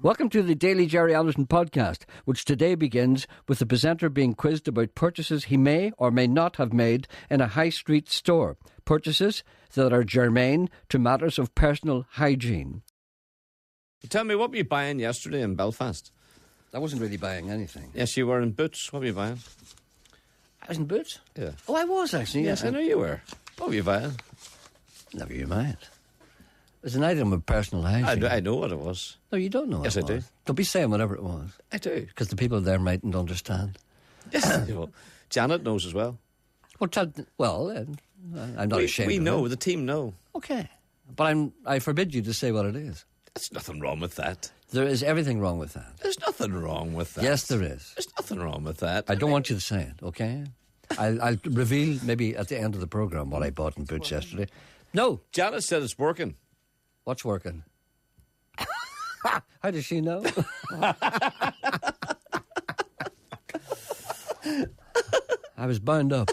Welcome to the Daily Jerry Anderson podcast, which today begins with the presenter being quizzed about purchases he may or may not have made in a high street store. Purchases that are germane to matters of personal hygiene. Tell me, what were you buying yesterday in Belfast? I wasn't really buying anything. Yes, you were in Boots. What were you buying? I was in Boots? Yeah. Oh, I was actually. Yes, I know you were. What were you buying? Never you mind. It was an item of personal hygiene. I know what it was. No, you don't know what Yes, it I do. was. Don't be saying whatever it was. I do. Because the people there mightn't understand. Yes. Well, Janet knows as well. I'm not ashamed We of know. it. The team know. Okay. But I forbid you to say what it is. There's nothing wrong with that. There is everything wrong with that. There's nothing wrong with that. Yes, there is. There's nothing wrong with that. I don't want you to say it, okay? I'll reveal maybe at the end of the programme what I bought in Boots yesterday. No. Janet said it's working. What's working? How does she know? I was bound up.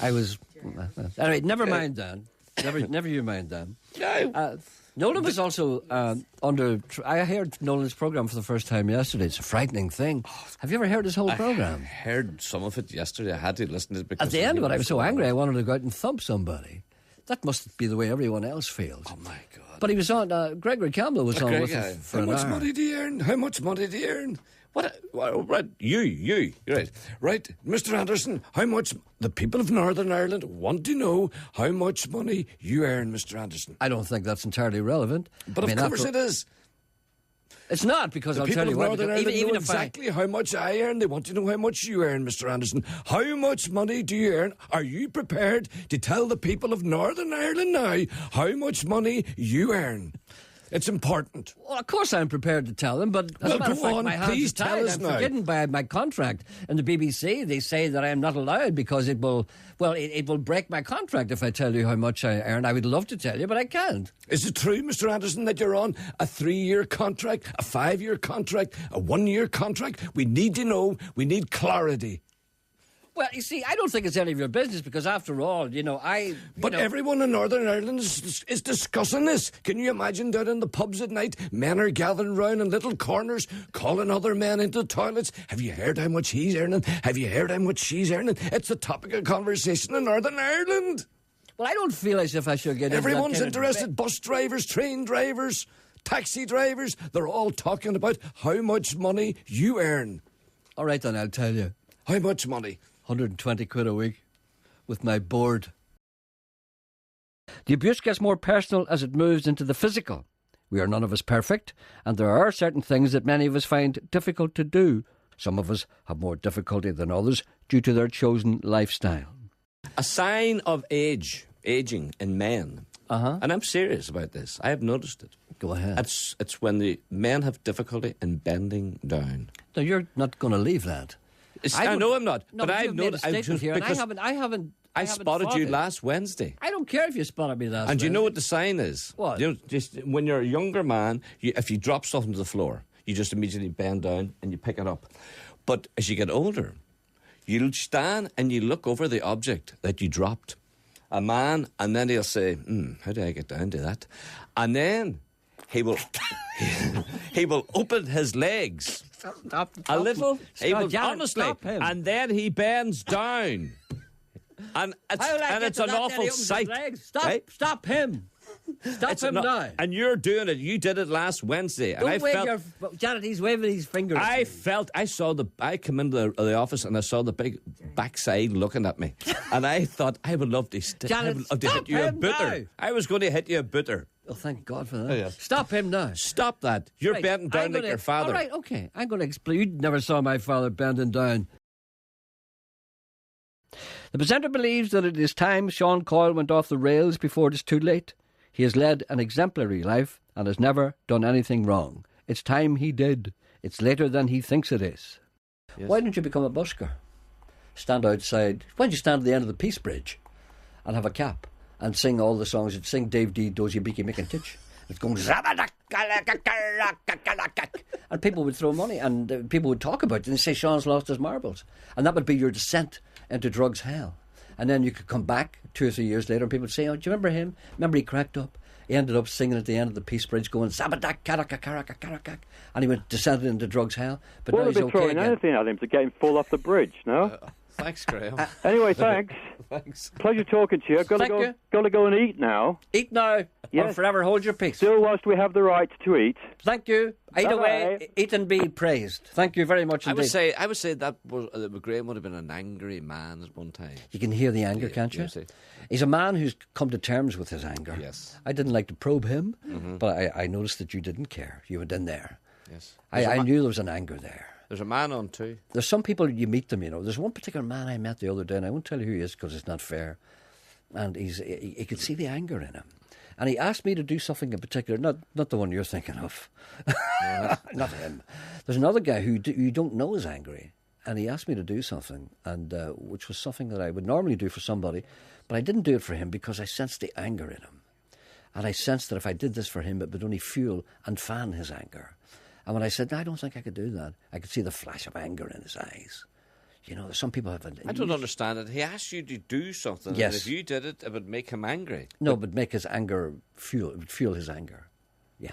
Anyway, never mind, Dan. Never you mind, Dan. No. Nolan was also I heard Nolan's programme for the first time yesterday. It's a frightening thing. Have you ever heard his whole programme? I heard some of it yesterday. I had to listen to it because... At the end of it, I was so angry I wanted to go out and thump somebody. That must be the way everyone else feels. Oh, my God. But he was on... Gregory Campbell was on with us for How an much hour. money do you earn? How much money do you earn? Right, you, right. Right, Mr. Anderson, how much... The people of Northern Ireland want to know how much money you earn, Mr. Anderson. I don't think that's entirely relevant. But of course it is. It's not, because I'll tell you what... Northern Ireland know exactly how much I earn. They want to know how much you earn, Mr. Anderson. How much money do you earn? Are you prepared to tell the people of Northern Ireland now how much money you earn? It's important. Well, of course I'm prepared to tell them, but as a matter of fact, my hands are tied. I'm forbidden by my contract. And the BBC, they say that I am not allowed because it will break my contract if I tell you how much I earn. I would love to tell you, but I can't. Is it true, Mr. Anderson, that you're on a 3-year contract, a 5-year contract, a 1-year contract? We need to know. We need clarity. Well, you see, I don't think it's any of your business because, after all, But everyone in Northern Ireland is discussing this. Can you imagine down in the pubs at night, men are gathering round in little corners, calling other men into the toilets? Have you heard how much he's earning? Have you heard how much she's earning? It's the topic of conversation in Northern Ireland. Well, I don't feel as if I should get Everyone's interested. Bus drivers, train drivers, taxi drivers, they're all talking about how much money you earn. All right, then, I'll tell you. How much money? 120 quid a week with my board. The abuse gets more personal as it moves into the physical. We are none of us perfect, and there are certain things that many of us find difficult to do. Some of us have more difficulty than others due to their chosen lifestyle. A sign of aging in men. Uh-huh. And I'm serious about this. I have noticed it. Go ahead. It's when the men have difficulty in bending down. No, you're not going to leave that. I know I'm not, no, but I've made a noticed statement here, and I haven't. I spotted you last Wednesday. I don't care if you spotted me last Wednesday. And you know what the sign is? What? You know, just when you're a younger man, if you drop something to the floor, you just immediately bend down and you pick it up. But as you get older, you'll stand and you look over the object that you dropped. A man, and then he'll say, how do I get down to that? And then he will open his legs a little. Honestly, and then he bends down. And it's an awful sight. Stop! Right? Stop him! Stop him now! And you're doing it. You did it last Wednesday. Don't wave Janet, he's waving his fingers. I come into the office and I saw the big backside looking at me. And I thought, I would love to hit you a booter. Now. I was going to hit you a booter. Oh, thank God for that. Oh, yeah. Stop him now. Stop that. You're bending down like your father. All right, okay. I'm going to explain. You never saw my father bending down. The presenter believes that it is time Sean Coyle went off the rails before it is too late. He has led an exemplary life and has never done anything wrong. It's time he did. It's later than he thinks it is. Yes. Why don't you become a busker? Stand outside. Why don't you stand at the end of the Peace Bridge and have a cap and sing all the songs? You'd sing Dave D, Dozy Beaky Mickintich. It's going... And people would throw money and people would talk about it and say Sean's lost his marbles. And that would be your descent into drugs hell. And then you could come back 2 or 3 years later and people would say, oh, do you remember him? Remember he cracked up? He ended up singing at the end of the Peace Bridge, going Sabadak Karaka Karaka Karakak, and he went descended into drugs hell. But now Well, he's they've been okay throwing again. anything at him to get him full off the bridge, no? Thanks, Graham. Anyway, thanks. Thanks. Pleasure talking to you. Thank you. Got to go and eat now. Eat now, or Yes. forever hold your peace. Still, whilst we have the right to eat. Thank you. Either Bye-bye. way, eat and be praised. Thank you very much I indeed. would say that Graham would have been an angry man at one time. You can hear the anger, can't you? yes, it- He's a man who's come to terms with his anger. Yes. I didn't like to probe him, but I noticed that you didn't care. You went in there. Yes. I knew there was an anger there. There's a man on too. There's some people, you meet them, There's one particular man I met the other day, and I won't tell you who he is because it's not fair. And he could see the anger in him. And he asked me to do something in particular, not the one you're thinking of. Not him. There's another guy who you don't know is angry. And he asked me to do something, and which was something that I would normally do for somebody, but I didn't do it for him because I sensed the anger in him. And I sensed that if I did this for him, it would only fuel and fan his anger. And when I said, no, I don't think I could do that, I could see the flash of anger in his eyes. Some people have... I don't understand it. He asked you to do something, Yes. and if you did it, it would make him angry. No, but make his anger it would fuel his anger. Yeah.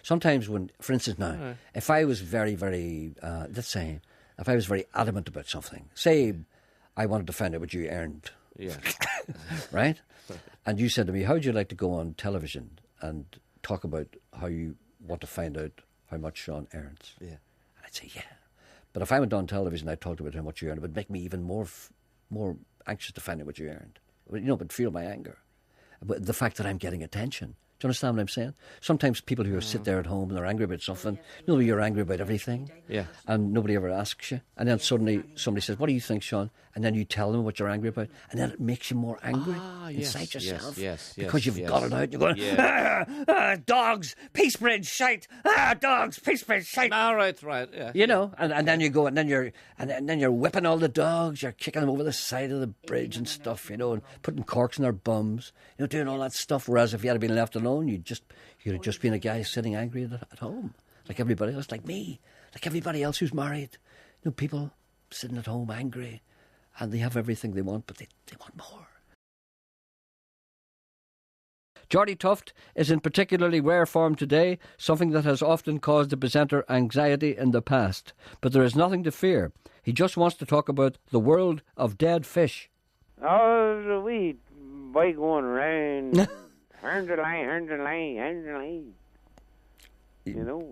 Sometimes when, for instance now, if I was very, very, let's say, if I was very adamant about something, say I wanted to find out what you earned, Yeah. right? And you said to me, how would you like to go on television and talk about how you want to find out how much Sean earns? Yeah. And I'd say, yeah. But if I went on television and I talked about how much you earned, it would make me even more anxious to find out what you earned. But feel my anger. But the fact that I'm getting attention. Do you understand what I'm saying? Sometimes people who sit there at home and they're angry about something, you're angry about everything. Yeah. And nobody ever asks you. And then suddenly somebody says, what do you think, Sean? And then you tell them what you're angry about. And then it makes you more angry inside yourself. Yes. Because you've got it out. You're going, dogs, Peace Bridge, shite. Dogs, Peace Bridge, shite. Ah, right, yeah. And then you go, and then you're whipping all the dogs. You're kicking them over the side of the bridge and stuff, and putting corks in their bums. Doing all that stuff. Whereas if you had been left alone, you'd have just been a guy sitting angry at home, like everybody else, like me, like everybody else who's married. People sitting at home angry, and they have everything they want, but they want more. Geordie Tuft is in particularly rare form today, something that has often caused the presenter anxiety in the past. But there is nothing to fear. He just wants to talk about the world of dead fish. Oh, the wee boy going around, hand the line.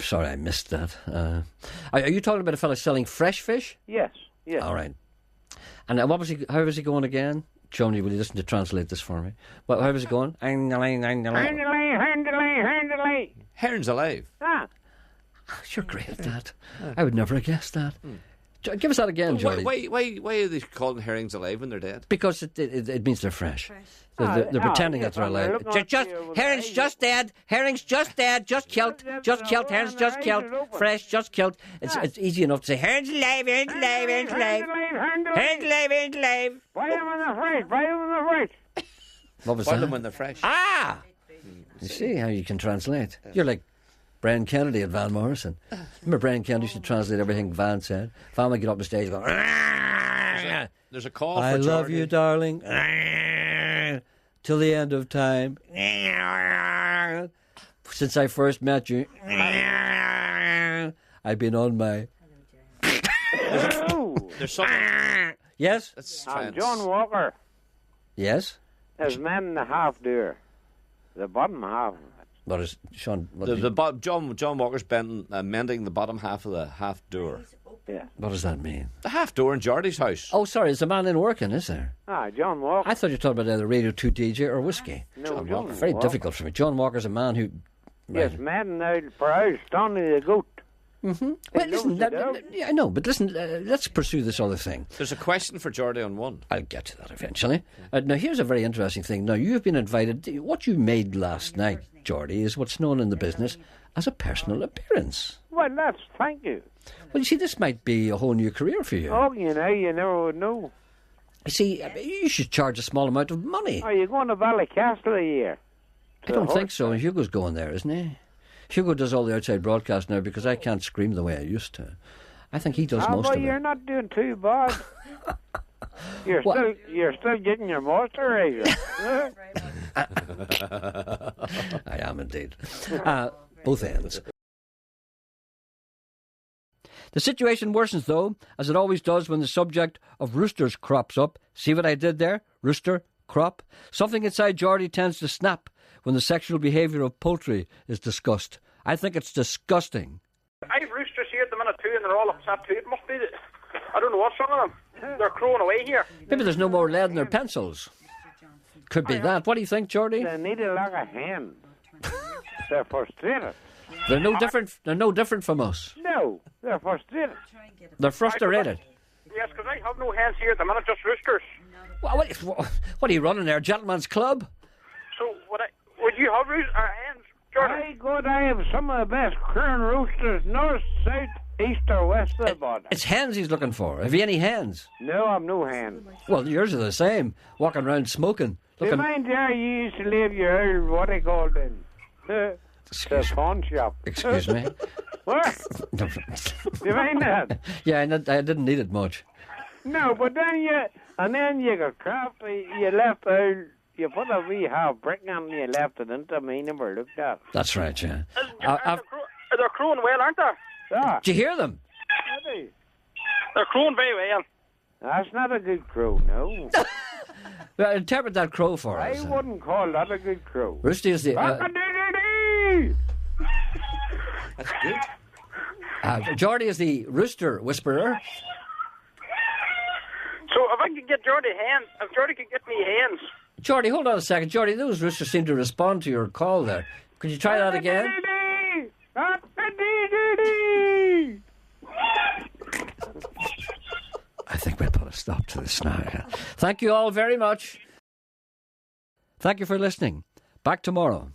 Sorry, I missed that. Are you talking about a fella selling fresh fish? Yes. All right. And how was he going again? Johnny, will you listen to translate this for me? Well, how was it going? Hand the line. Herons alive. Ah, You're great at that. I would never have guessed that. Give us that again, Johnny. Why are they calling herrings alive when they're dead? Because it means they're fresh. They're pretending that they're alive. Herons just dead. Herons just dead. Just killed. Herons just killed. Fresh, just killed. It's easy enough to say herons alive. Herons alive. Herons alive. Herons alive. Herons alive. Buy them when they're fresh. What was Boil that? them when they're fresh. You see how you can translate. You're like Brian Kennedy and Van Morrison. Remember Brian Kennedy used to translate everything Van said? Van would get up on stage and go, There's a call for I love Geordie. you, darling, till the end of time. Since I first met you, I've been on my... There's something. Yes? Let's try and John Walker Yes? is mending the half deer, the bottom half. What is, Sean, John Walker's mending the bottom half of the half door. Yeah. what does that mean? The half door in Geordie's house. Oh, sorry, there's a man in working, is there? John Walker. I thought you were talking about either Radio 2 DJ or whiskey. No, John Walker. Very difficult for me. John Walker's a man who... Yes, mending out for house, Donny the goat. Well, listen, knows the dog. yeah, I know, but listen, let's pursue this other thing. There's a question for Geordie on one. I'll get to that eventually. Now, here's a very interesting thing. Now, you have been invited. What you made last night, Geordie, is what's known in the business as a personal appearance. Well, thank you. Well, you see, this might be a whole new career for you. Oh, you never would know. You see, you should charge a small amount of money. Are you going to Ballycastle a year? I don't think so. Hugo's going there, isn't he? Hugo does all the outside broadcast now because I can't scream the way I used to. I think he does most but of you're it. not doing too bad. You're What? still getting your moisturizer. I am indeed. Both ends. The situation worsens, though, as it always does when the subject of roosters crops up. See what I did there? Rooster, crop. Something inside Geordie tends to snap when the sexual behaviour of poultry is discussed. I think it's disgusting. I have roosters here at the minute too, and they're all upset too. It must be that I don't know what's wrong with them. They're crowing away here. Maybe there's no more lead in their pencils. Could be that. What do you think, Geordie? They need a lot of hands. They're frustrated. They're no different. They're no different from us. No, they're frustrated. They're frustrated. Yes, because I have no hands here at the minute, just roosters. What are you running there, gentleman's club? So would you have hands, Jordan? I have some of the best current roosters, north, south, east or west of the border. It's hens he's looking for. Have you any hens? No, I'm no hand. Well, yours are the same. Walking around smoking. Do you mind there you used to leave your old, what they called in? The pawn shop. Excuse me. What? Do you mind that? Yeah, I didn't need it much. No, but then you got crafty, you left out, you put a wee half brick on and you left it into me, never looked at. That's right, yeah. They're crowing well, aren't they? Yeah. Did you hear them? They're crowing very well. That's not a good crow, no. Well, interpret that crow for us. I wouldn't call that a good crow. Roosty is the... That's good. Geordie is the rooster whisperer. So if I could get Jordy hands, if Jordy could get me hands. Geordie, hold on a second. Geordie, those roosters seem to respond to your call there. Could you try that again? I think we'll put a stop to this now. Thank you all very much. Thank you for listening. Back tomorrow.